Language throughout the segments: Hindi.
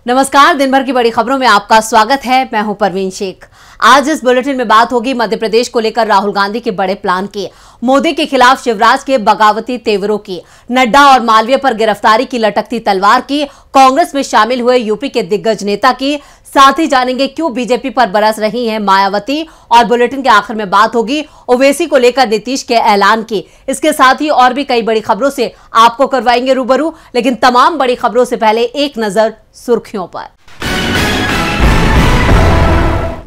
नमस्कार, दिन भर की बड़ी खबरों में आपका स्वागत है। मैं हूं परवीन शेख। आज इस बुलेटिन में बात होगी मध्य प्रदेश को लेकर राहुल गांधी के बड़े प्लान की, मोदी के खिलाफ शिवराज के बगावती तेवरों की, नड्डा और मालवीय पर गिरफ्तारी की लटकती तलवार की, कांग्रेस में शामिल हुए यूपी के दिग्गज नेता की, साथ ही जानेंगे क्यों बीजेपी पर बरस रही हैं मायावती। और बुलेटिन के आखिर में बात होगी ओवैसी को लेकर नीतीश के ऐलान की। इसके साथ ही और भी कई बड़ी खबरों से आपको करवाएंगे रूबरू, लेकिन तमाम बड़ी खबरों से पहले एक नजर सुर्खियों पर।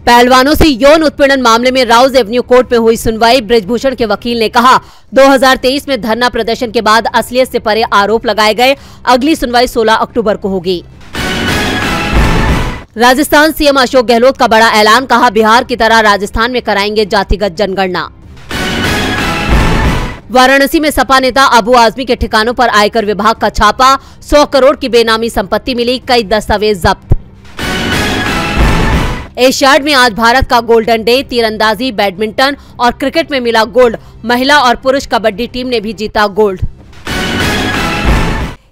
पहलवानों से यौन उत्पीड़न मामले में राउज एवेन्यू कोर्ट में हुई सुनवाई। बृजभूषण के वकील ने कहा 2023 में धरना प्रदर्शन के बाद असलियत से परे आरोप लगाए गए। अगली सुनवाई 16 अक्टूबर को होगी। राजस्थान सीएम अशोक गहलोत का बड़ा ऐलान, कहा बिहार की तरह राजस्थान में कराएंगे जातिगत जनगणना। वाराणसी में सपा नेता अबू आजमी के ठिकानों पर आयकर विभाग का छापा, 100 करोड़ की बेनामी संपत्ति मिली, कई दस्तावेज जब्त। एशियाड में आज भारत का गोल्डन डे, तीरंदाजी, बैडमिंटन और क्रिकेट में मिला गोल्ड। महिला और पुरुष कबड्डी टीम ने भी जीता गोल्ड।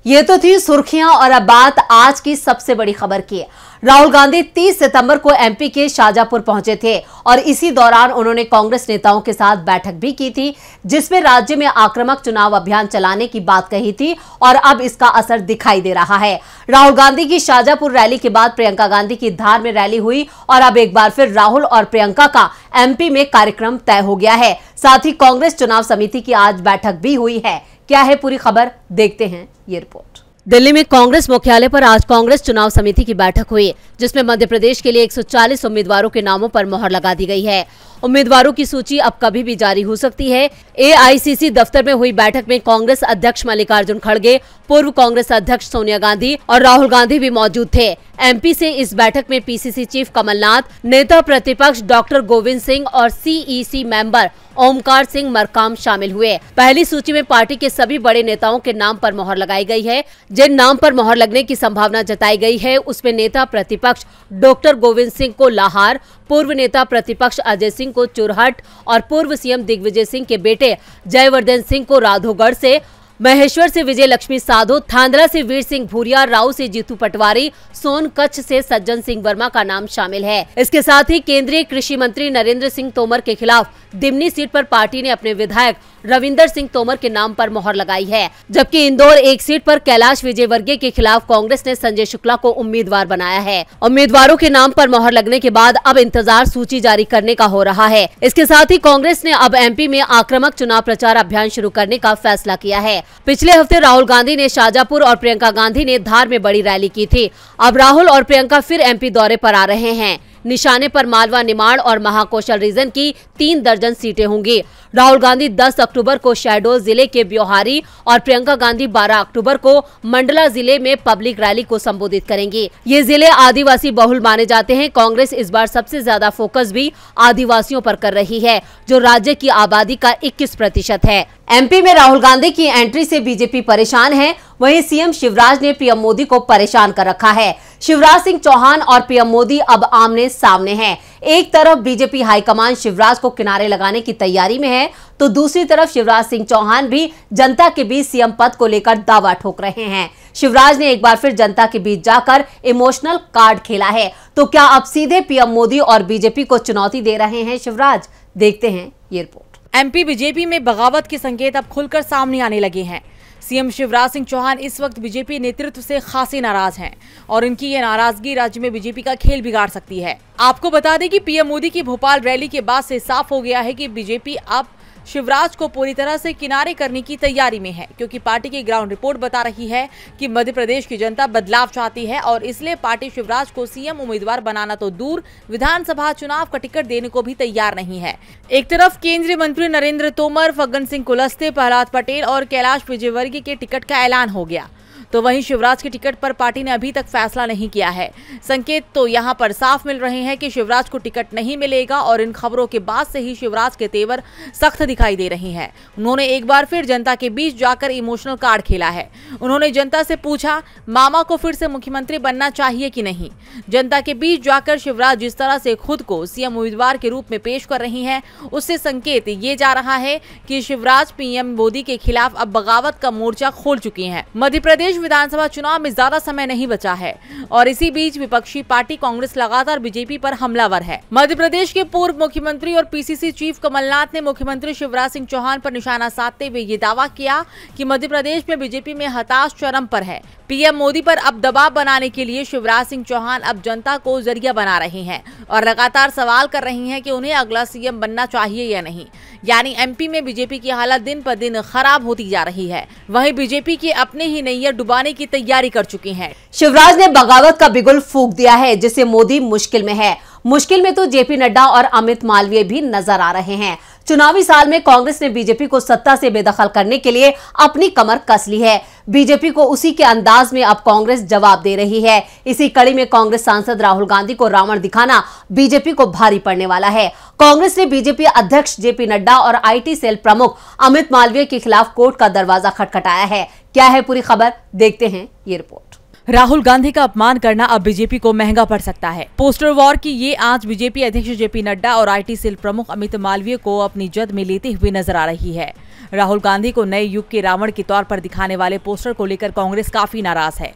ये तो थी सुर्खियां और अब बात आज की सबसे बड़ी खबर की। राहुल गांधी 30 सितंबर को एमपी के शाजापुर पहुंचे थे और इसी दौरान उन्होंने कांग्रेस नेताओं के साथ बैठक भी की थी, जिसमें राज्य में आक्रामक चुनाव अभियान चलाने की बात कही थी और अब इसका असर दिखाई दे रहा है। राहुल गांधी की शाजापुर रैली के बाद प्रियंका गांधी की धार में रैली हुई और अब एक बार फिर राहुल और प्रियंका का एमपी में कार्यक्रम तय हो गया है। साथ ही कांग्रेस चुनाव समिति की आज बैठक भी हुई है। क्या है पूरी खबर, देखते हैं ये रिपोर्ट। दिल्ली में कांग्रेस मुख्यालय पर आज कांग्रेस चुनाव समिति की बैठक हुई, जिसमें मध्य प्रदेश के लिए 140 उम्मीदवारों के नामों पर मोहर लगा दी गई है। उम्मीदवारों की सूची अब कभी भी जारी हो सकती है। एआईसीसी दफ्तर में हुई बैठक में कांग्रेस अध्यक्ष मल्लिकार्जुन खड़गे, पूर्व कांग्रेस अध्यक्ष सोनिया गांधी और राहुल गांधी भी मौजूद थे। एमपी से इस बैठक में पीसीसी चीफ कमलनाथ, नेता प्रतिपक्ष डॉक्टर गोविंद सिंह और सीईसी मेंबर ओमकार सिंह मरकाम शामिल हुए। पहली सूची में पार्टी के सभी बड़े नेताओं के नाम पर मोहर लगाई गई है। जिन नाम पर मोहर लगने की संभावना जताई गई है उसमें नेता प्रतिपक्ष डॉक्टर गोविंद सिंह को लाहार, पूर्व नेता प्रतिपक्ष अजय सिंह को चुरहट और पूर्व सीएम दिग्विजय सिंह के बेटे जयवर्धन सिंह को राधोगढ़ से, महेश्वर से विजय लक्ष्मी साधो, थांदला से वीर सिंह भूरिया, राव से जीतू पटवारी, सोन कच्छ से सज्जन सिंह वर्मा का नाम शामिल है। इसके साथ ही केंद्रीय कृषि मंत्री नरेंद्र सिंह तोमर के खिलाफ दिमनी सीट पर पार्टी ने अपने विधायक रविंदर सिंह तोमर के नाम पर मोहर लगाई है, जबकि इंदौर एक सीट पर कैलाश विजयवर्गीय के खिलाफ कांग्रेस ने संजय शुक्ला को उम्मीदवार बनाया है। उम्मीदवारों के नाम पर मोहर लगने के बाद अब इंतजार सूची जारी करने का हो रहा है। इसके साथ ही कांग्रेस ने अब एमपी में आक्रामक चुनाव प्रचार अभियान शुरू करने का फैसला किया है। पिछले हफ्ते राहुल गांधी ने शाजापुर और प्रियंका गांधी ने धार में बड़ी रैली की थी। अब राहुल और प्रियंका फिर एमपी दौरे पर आ रहे हैं। निशाने पर मालवा, निमाड़ और महाकौशल रीजन की 3 दर्जन सीटें होंगी। राहुल गांधी 10 अक्टूबर को शहडोल जिले के ब्योहारी और प्रियंका गांधी 12 अक्टूबर को मंडला जिले में पब्लिक रैली को संबोधित करेंगी। ये जिले आदिवासी बहुल माने जाते हैं। कांग्रेस इस बार सबसे ज्यादा फोकस भी आदिवासियों पर कर रही है, जो राज्य की आबादी का 21% है। एमपी में राहुल गांधी की एंट्री से बीजेपी परेशान है, वहीं सीएम शिवराज ने पीएम मोदी को परेशान कर रखा है। शिवराज सिंह चौहान और पीएम मोदी अब आमने सामने हैं। एक तरफ बीजेपी हाईकमान शिवराज को किनारे लगाने की तैयारी में है, तो दूसरी तरफ शिवराज सिंह चौहान भी जनता के बीच सीएम पद को लेकर दावा ठोक रहे हैं। शिवराज ने एक बार फिर जनता के बीच जाकर इमोशनल कार्ड खेला है, तो क्या अब सीधे पीएम मोदी और बीजेपी को चुनौती दे रहे हैं शिवराज? देखते हैं ये रिपोर्ट। एमपी बीजेपी में बगावत के संकेत अब खुलकर सामने आने लगे हैं। सीएम शिवराज सिंह चौहान इस वक्त बीजेपी नेतृत्व से खासी नाराज हैं और इनकी ये नाराजगी राज्य में बीजेपी का खेल बिगाड़ सकती है। आपको बता दें कि पीएम मोदी की भोपाल रैली के बाद से साफ हो गया है कि बीजेपी अब शिवराज को पूरी तरह से किनारे करने की तैयारी में है, क्योंकि पार्टी की ग्राउंड रिपोर्ट बता रही है कि मध्य प्रदेश की जनता बदलाव चाहती है और इसलिए पार्टी शिवराज को सीएम उम्मीदवार बनाना तो दूर, विधानसभा चुनाव का टिकट देने को भी तैयार नहीं है। एक तरफ केंद्रीय मंत्री नरेंद्र तोमर, फग्गन सिंह कुलस्ते, प्रहलाद पटेल और कैलाश विजयवर्गीय के टिकट का ऐलान हो गया, तो वहीं शिवराज के टिकट पर पार्टी ने अभी तक फैसला नहीं किया है। संकेत तो यहां पर साफ मिल रहे हैं कि शिवराज को टिकट नहीं मिलेगा और इन खबरों के बाद से ही शिवराज के तेवर सख्त दिखाई दे रहे हैं। उन्होंने एक बार फिर जनता के बीच जाकर इमोशनल कार्ड खेला है। उन्होंने जनता से पूछा, मामा को फिर से मुख्यमंत्री बनना चाहिए कि नहीं। जनता के बीच जाकर शिवराज जिस तरह से खुद को सीएम उम्मीदवार के रूप में पेश कर रही हैं, उससे संकेत ये जा रहा है कि शिवराज पीएम मोदी के खिलाफ अब बगावत का मोर्चा खोल चुकी हैं। मध्य प्रदेश प्रदेश विधानसभा चुनाव में ज्यादा समय नहीं बचा है और इसी बीच विपक्षी पार्टी कांग्रेस लगातार बीजेपी पर हमलावर है। मध्य प्रदेश के पूर्व मुख्यमंत्री और पीसीसी चीफ कमलनाथ ने मुख्यमंत्री शिवराज सिंह चौहान पर निशाना साधते हुए ये दावा किया कि मध्य प्रदेश में बीजेपी में हताश चरम पर है। पीएम मोदी पर अब दबाव बनाने के लिए शिवराज सिंह चौहान अब जनता को जरिया बना रहे हैं और लगातार सवाल कर रही हैं कि उन्हें अगला सीएम बनना चाहिए या नहीं। यानी एमपी में बीजेपी की हालत दिन पर दिन खराब होती जा रही है। वहीं बीजेपी के अपने ही नैया डुबाने की तैयारी कर चुकी हैं। शिवराज ने बगावत का बिगुल फूंक दिया है, जिससे मोदी मुश्किल में है। मुश्किल में तो जेपी नड्डा और अमित मालवीय भी नजर आ रहे हैं। चुनावी साल में कांग्रेस ने बीजेपी को सत्ता से बेदखल करने के लिए अपनी कमर कस ली है। बीजेपी को उसी के अंदाज में अब कांग्रेस जवाब दे रही है। इसी कड़ी में कांग्रेस सांसद राहुल गांधी को रावण दिखाना बीजेपी को भारी पड़ने वाला है। कांग्रेस ने बीजेपी अध्यक्ष जेपी नड्डा और आईटी सेल प्रमुख अमित मालवीय के खिलाफ कोर्ट का दरवाजा खटखटाया है। क्या है पूरी खबर, देखते हैं ये रिपोर्ट। राहुल गांधी का अपमान करना अब बीजेपी को महंगा पड़ सकता है। पोस्टर वॉर की ये आज बीजेपी अध्यक्ष जेपी नड्डा और आईटी सेल प्रमुख अमित मालवीय को अपनी जद में लेते हुए नजर आ रही है। राहुल गांधी को नए युग के रावण के तौर पर दिखाने वाले पोस्टर को लेकर कांग्रेस काफी नाराज है।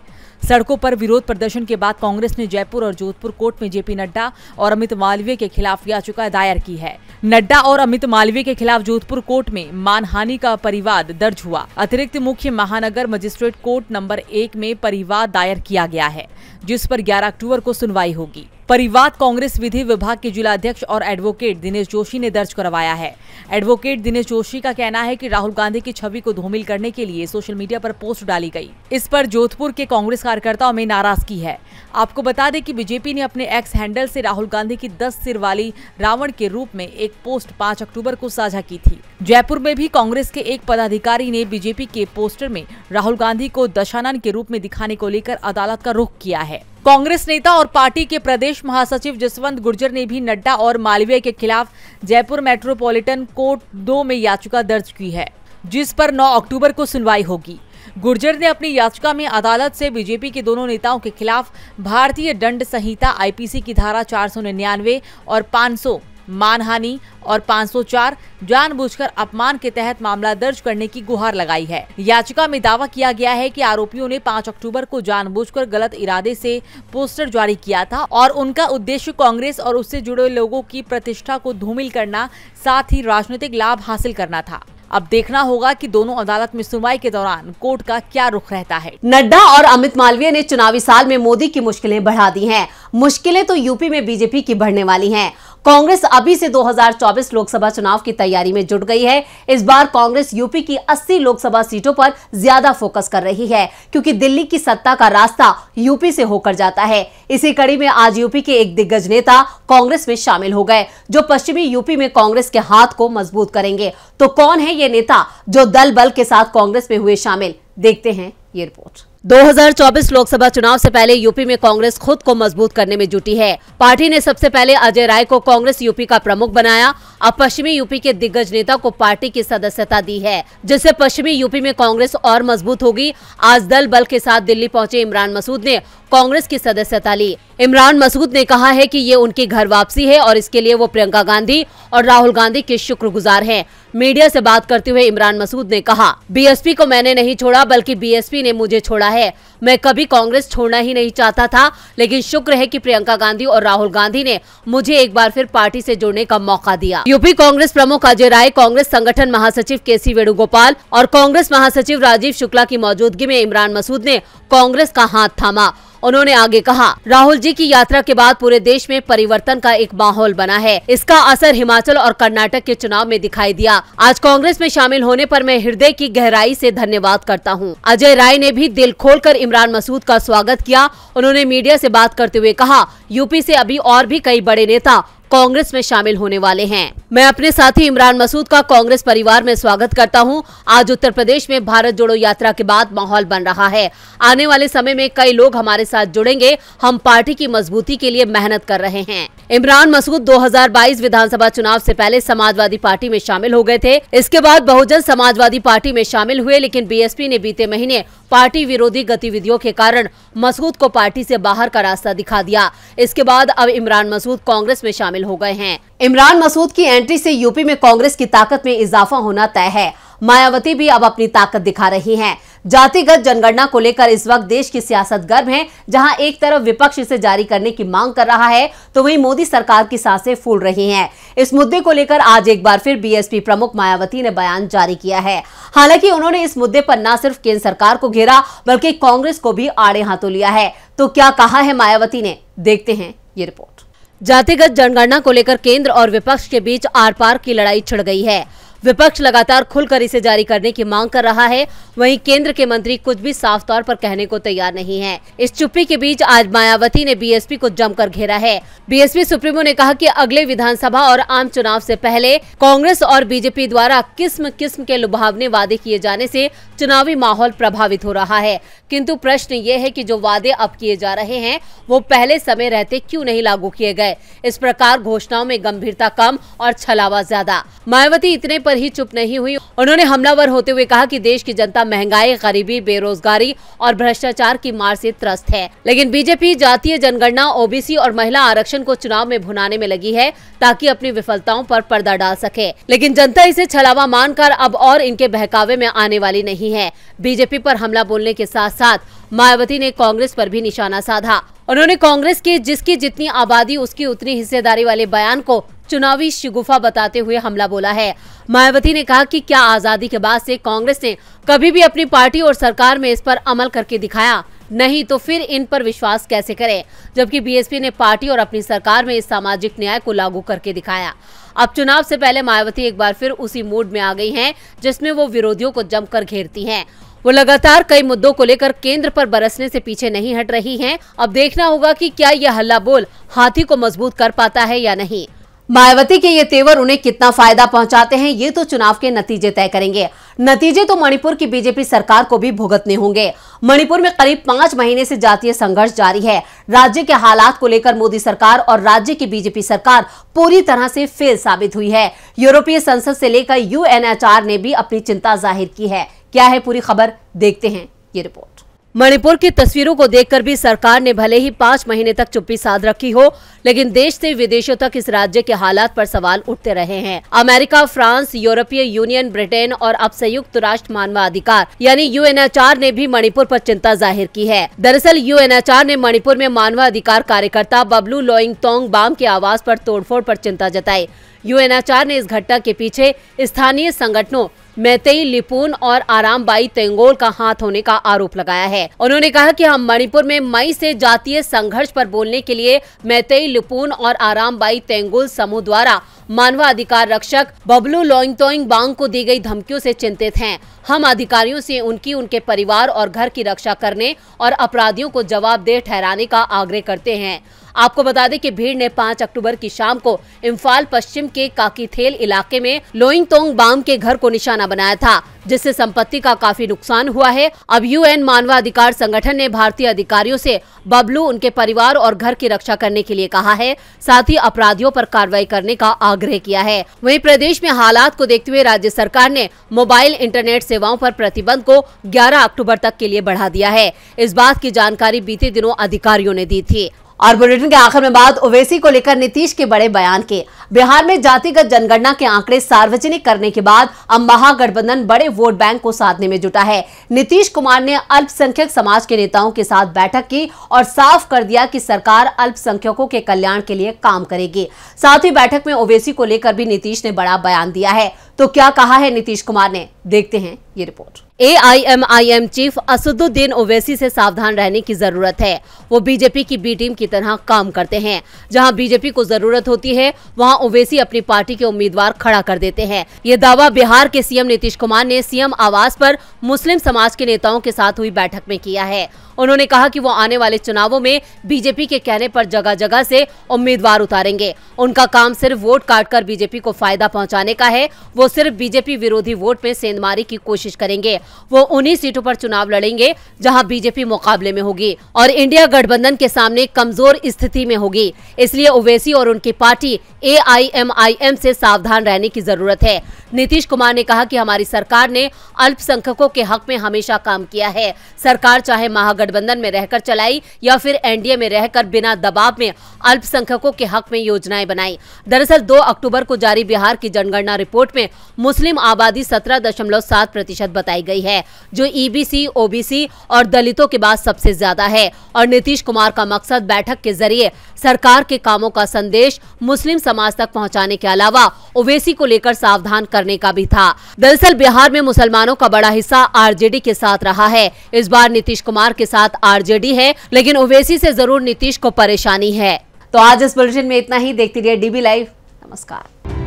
सड़कों पर विरोध प्रदर्शन के बाद कांग्रेस ने जयपुर और जोधपुर कोर्ट में जेपी नड्डा और अमित मालवीय के खिलाफ याचिका दायर की है। नड्डा और अमित मालवीय के खिलाफ जोधपुर कोर्ट में मानहानि का परिवाद दर्ज हुआ। अतिरिक्त मुख्य महानगर मजिस्ट्रेट कोर्ट नंबर 1 में परिवाद दायर किया गया है, जिस पर 11 अक्टूबर को सुनवाई होगी। परिवाद कांग्रेस विधि विभाग के जिलाध्यक्ष और एडवोकेट दिनेश जोशी ने दर्ज करवाया है। एडवोकेट दिनेश जोशी का कहना है कि राहुल गांधी की छवि को धूमिल करने के लिए सोशल मीडिया पर पोस्ट डाली गई। इस पर जोधपुर के कांग्रेस कार्यकर्ताओं में नाराजगी है। आपको बता दें कि बीजेपी ने अपने एक्स हैंडल से राहुल गांधी की 10 सिर वाली रावण के रूप में एक पोस्ट 5 अक्टूबर को साझा की थी। जयपुर में भी कांग्रेस के एक पदाधिकारी ने बीजेपी के पोस्टर में राहुल गांधी को दशानन के रूप में दिखाने को लेकर अदालत का रुख किया है। कांग्रेस नेता और पार्टी के प्रदेश महासचिव जसवंत गुर्जर ने भी नड्डा और मालवीय के खिलाफ जयपुर मेट्रोपॉलिटन कोर्ट 2 में याचिका दर्ज की है, जिस पर 9 अक्टूबर को सुनवाई होगी। गुर्जर ने अपनी याचिका में अदालत से बीजेपी के दोनों नेताओं के खिलाफ भारतीय दंड संहिता आईपीसी की धारा 499 और 500 मानहानि और 504 जानबूझकर अपमान के तहत मामला दर्ज करने की गुहार लगाई है। याचिका में दावा किया गया है कि आरोपियों ने 5 अक्टूबर को जानबूझकर गलत इरादे से पोस्टर जारी किया था और उनका उद्देश्य कांग्रेस और उससे जुड़े लोगों की प्रतिष्ठा को धूमिल करना, साथ ही राजनीतिक लाभ हासिल करना था। अब देखना होगा कि दोनों अदालत में सुनवाई के दौरान कोर्ट का क्या रुख रहता है। नड्डा और अमित मालवीय ने चुनावी साल में मोदी की मुश्किलें बढ़ा दी हैं। मुश्किलें तो यूपी में बीजेपी की बढ़ने वाली हैं। कांग्रेस अभी से 2024 लोकसभा चुनाव की तैयारी में जुट गई है। इस बार कांग्रेस यूपी की 80 लोकसभा सीटों पर ज्यादा फोकस कर रही है, क्योंकि दिल्ली की सत्ता का रास्ता यूपी से होकर जाता है। इसी कड़ी में आज यूपी के एक दिग्गज नेता कांग्रेस में शामिल हो गए, जो पश्चिमी यूपी में कांग्रेस के हाथ को मजबूत करेंगे। तो कौन है ये नेता जो दल बल के साथ कांग्रेस में हुए शामिल, देखते हैं ये रिपोर्ट। 2024 लोकसभा चुनाव से पहले यूपी में कांग्रेस खुद को मजबूत करने में जुटी है। पार्टी ने सबसे पहले अजय राय को कांग्रेस यूपी का प्रमुख बनाया। अब पश्चिमी यूपी के दिग्गज नेता को पार्टी की सदस्यता दी है, जिससे पश्चिमी यूपी में कांग्रेस और मजबूत होगी। आज दल बल के साथ दिल्ली पहुंचे इमरान मसूद ने कांग्रेस की सदस्यता ली। इमरान मसूद ने कहा है कि ये उनकी घर वापसी है और इसके लिए वो प्रियंका गांधी और राहुल गांधी के शुक्रगुजार हैं। मीडिया से बात करते हुए इमरान मसूद ने कहा, बीएसपी को मैंने नहीं छोड़ा, बल्कि बीएसपी ने मुझे छोड़ा है। मैं कभी कांग्रेस छोड़ना ही नहीं चाहता था, लेकिन शुक्र है कि प्रियंका गांधी और राहुल गांधी ने मुझे एक बार फिर पार्टी से जुड़ने का मौका दिया। यूपी कांग्रेस प्रमुख अजय राय, कांग्रेस संगठन महासचिव केसी वेणुगोपाल और कांग्रेस महासचिव राजीव शुक्ला की मौजूदगी में इमरान मसूद ने कांग्रेस का हाथ थामा। उन्होंने आगे कहा, राहुल जी की यात्रा के बाद पूरे देश में परिवर्तन का एक माहौल बना है। इसका असर हिमाचल और कर्नाटक के चुनाव में दिखाई दिया। आज कांग्रेस में शामिल होने पर मैं हृदय की गहराई से धन्यवाद करता हूं। अजय राय ने भी दिल खोलकर इमरान मसूद का स्वागत किया। उन्होंने मीडिया से बात करते हुए कहा, यूपी से अभी और भी कई बड़े नेता कांग्रेस में शामिल होने वाले हैं। मैं अपने साथी इमरान मसूद का कांग्रेस परिवार में स्वागत करता हूं। आज उत्तर प्रदेश में भारत जोड़ो यात्रा के बाद माहौल बन रहा है। आने वाले समय में कई लोग हमारे साथ जुड़ेंगे। हम पार्टी की मजबूती के लिए मेहनत कर रहे हैं। इमरान मसूद 2022 विधानसभा चुनाव से पहले समाजवादी पार्टी में शामिल हो गए थे। इसके बाद बहुजन समाजवादी पार्टी में शामिल हुए, लेकिन बीएसपी ने बीते महीने पार्टी विरोधी गतिविधियों के कारण मसूद को पार्टी से बाहर का रास्ता दिखा दिया। इसके बाद अब इमरान मसूद कांग्रेस में शामिल हो गए हैं। इमरान मसूद की एंट्री से यूपी में कांग्रेस की ताकत में इजाफा होना तय है। मायावती भी अब अपनी ताकत दिखा रही हैं। जातिगत जनगणना को लेकर इस वक्त देश की सियासत गर्म है। जहां एक तरफ विपक्ष इसे जारी करने की मांग कर रहा है, तो वहीं मोदी सरकार की सांसें फूल रही हैं। इस मुद्दे को लेकर आज एक बार फिर बीएसपी प्रमुख मायावती ने बयान जारी किया है। हालांकि उन्होंने इस मुद्दे पर न सिर्फ केंद्र सरकार को घेरा, बल्कि कांग्रेस को भी आड़े हाथों लिया है। तो क्या कहा है मायावती ने, देखते हैं ये रिपोर्ट। जातिगत जनगणना को लेकर केंद्र और विपक्ष के बीच आर पार की लड़ाई छिड़ गई है। विपक्ष लगातार खुलकर इसे जारी करने की मांग कर रहा है, वहीं केंद्र के मंत्री कुछ भी साफ तौर पर कहने को तैयार नहीं है। इस चुप्पी के बीच आज मायावती ने बीएसपी को जमकर घेरा है। बीएसपी सुप्रीमो ने कहा कि अगले विधानसभा और आम चुनाव से पहले कांग्रेस और बीजेपी द्वारा किस्म किस्म के लुभावने वादे किए जाने से चुनावी माहौल प्रभावित हो रहा है, किंतु प्रश्न ये है कि जो वादे अब किए जा रहे हैं वो पहले समय रहते क्यों नहीं लागू किए गए। इस प्रकार घोषणाओं में गंभीरता कम और छलावा ज्यादा। मायावती इतने पर ही चुप नहीं हुई। उन्होंने हमलावर होते हुए कहा कि देश की जनता महंगाई, गरीबी, बेरोजगारी और भ्रष्टाचार की मार से त्रस्त है, लेकिन बीजेपी जातीय जनगणना, ओबीसी और महिला आरक्षण को चुनाव में भुनाने में लगी है ताकि अपनी विफलताओं पर पर्दा डाल सके। लेकिन जनता इसे छलावा मानकर अब और इनके बहकावे में आने वाली नहीं है। बीजेपी पर हमला बोलने के साथ साथ मायावती ने कांग्रेस पर भी निशाना साधा। उन्होंने कांग्रेस की जिसकी जितनी आबादी उसकी उतनी हिस्सेदारी वाले बयान को चुनावी शिगुफा बताते हुए हमला बोला है। मायावती ने कहा कि क्या आजादी के बाद से कांग्रेस ने कभी भी अपनी पार्टी और सरकार में इस पर अमल करके दिखाया? नहीं तो फिर इन पर विश्वास कैसे करें, जबकि बीएसपी ने पार्टी और अपनी सरकार में इस सामाजिक न्याय को लागू करके दिखाया। अब चुनाव से पहले मायावती एक बार फिर उसी मूड में आ गई हैं जिसमें वो विरोधियों को जमकर घेरती हैं। वो लगातार कई मुद्दों को लेकर केंद्र पर बरसने से पीछे नहीं हट रही हैं। अब देखना होगा कि क्या यह हल्ला बोल हाथी को मजबूत कर पाता है या नहीं। मायावती के ये तेवर उन्हें कितना फायदा पहुंचाते हैं, ये तो चुनाव के नतीजे तय करेंगे। नतीजे तो मणिपुर की बीजेपी सरकार को भी भुगतने होंगे। मणिपुर में करीब 5 महीने से जातीय संघर्ष जारी है। राज्य के हालात को लेकर मोदी सरकार और राज्य की बीजेपी सरकार पूरी तरह से फेल साबित हुई है। यूरोपीय संसद से लेकर यूएनएचआर ने भी अपनी चिंता जाहिर की है। क्या है पूरी खबर, देखते हैं ये रिपोर्ट। मणिपुर की तस्वीरों को देखकर भी सरकार ने भले ही 5 महीने तक चुप्पी साध रखी हो, लेकिन देश से विदेशों तक इस राज्य के हालात पर सवाल उठते रहे हैं। अमेरिका, फ्रांस, यूरोपीय यूनियन, ब्रिटेन और अब संयुक्त राष्ट्र मानवाधिकार यानी यूएनएचआर ने भी मणिपुर पर चिंता जाहिर की है। दरअसल यूएनएचआर ने मणिपुर में मानवाधिकार कार्यकर्ता बबलू लोइंगतोंग बाम के आवास पर तोड़फोड़ पर चिंता जताई। यूएनएचआर ने इस घटना के पीछे स्थानीय संगठनों मैतेई लिपुन और आरामबाई तेंगोल का हाथ होने का आरोप लगाया है। उन्होंने कहा कि हम मणिपुर में मई से जातीय संघर्ष पर बोलने के लिए मैतेई लिपुन और आरामबाई तेंगोल समूह द्वारा मानवाधिकार रक्षक बबलू लोइंगतोंग बांग को दी गई धमकियों से चिंतित हैं। हम अधिकारियों से उनके परिवार और घर की रक्षा करने और अपराधियों को जवाबदेह ठहराने का आग्रह करते हैं। आपको बता दें कि भीड़ ने 5 अक्टूबर की शाम को इम्फाल पश्चिम के काकीथेल इलाके में लोइंगतोंग बाम के घर को निशाना बनाया था, जिससे संपत्ति का काफी नुकसान हुआ है। अब यूएन मानवाधिकार संगठन ने भारतीय अधिकारियों से बबलू, उनके परिवार और घर की रक्षा करने के लिए कहा है, साथ ही अपराधियों पर कार्रवाई करने का आग्रह किया है। वहीं प्रदेश में हालात को देखते हुए राज्य सरकार ने मोबाइल इंटरनेट सेवाओं पर प्रतिबंध को 11 अक्टूबर तक के लिए बढ़ा दिया है। इस बात की जानकारी बीते दिनों अधिकारियों ने दी थी। और बुलेटिन के आखिर में बात ओवैसी को लेकर नीतीश के बड़े बयान के। बिहार में जातिगत जनगणना के आंकड़े सार्वजनिक करने के बाद अब महागठबंधन बड़े वोट बैंक को साधने में जुटा है। नीतीश कुमार ने अल्पसंख्यक समाज के नेताओं के साथ बैठक की और साफ कर दिया कि सरकार अल्पसंख्यकों के कल्याण के लिए काम करेगी। साथ ही बैठक में ओवैसी को लेकर भी नीतीश ने बड़ा बयान दिया है। तो क्या कहा है नीतीश कुमार ने, देखते हैं ये report. AIMIM chief Asaduddin Owaisi से सावधान रहने की जरूरत है। वो बीजेपी की बी टीम की तरह काम करते हैं। जहां बीजेपी को जरूरत होती है वहां ओवैसी अपनी पार्टी के उम्मीदवार खड़ा कर देते हैं। ये दावा बिहार के सीएम नीतीश कुमार ने सीएम आवास पर मुस्लिम समाज के नेताओं के साथ हुई बैठक में किया है। उन्होंने कहा कि वो आने वाले चुनावों में बीजेपी के कहने पर जगह जगह से उम्मीदवार उतारेंगे। उनका काम सिर्फ वोट काटकर बीजेपी को फायदा पहुंचाने का है। वो सिर्फ बीजेपी विरोधी वोट में सेंधमारी की कोशिश करेंगे। वो उन्हीं सीटों पर चुनाव लड़ेंगे जहां बीजेपी मुकाबले में होगी और इंडिया गठबंधन के सामने कमजोर स्थिति में होगी। इसलिए ओवैसी और उनकी पार्टी AIMIM से सावधान रहने की जरूरत है। नीतीश कुमार ने कहा कि हमारी सरकार ने अल्पसंख्यकों के हक में हमेशा काम किया है। सरकार चाहे महागठबंधन में रहकर चलाई या फिर एनडीए में रहकर बिना दबाव में अल्पसंख्यकों के हक में योजनाएं बनाई। दरअसल 2 अक्टूबर को जारी बिहार की जनगणना रिपोर्ट में मुस्लिम आबादी 17.7% बताई गई है, जो ईबीसी, ओबीसी और दलितों के बाद सबसे ज्यादा है। और नीतीश कुमार का मकसद बैठक के जरिए सरकार के कामों का संदेश मुस्लिम समाज तक पहुंचाने के अलावा ओवैसी को लेकर सावधान करने का भी था। दरअसल बिहार में मुसलमानों का बड़ा हिस्सा आरजेडी के साथ रहा है। इस बार नीतीश कुमार के साथ आरजेडी है, लेकिन ओवैसी से जरूर नीतीश को परेशानी है। तो आज इस बुलेटिन में इतना ही। देखते रहिए डीबी लाइव। नमस्कार।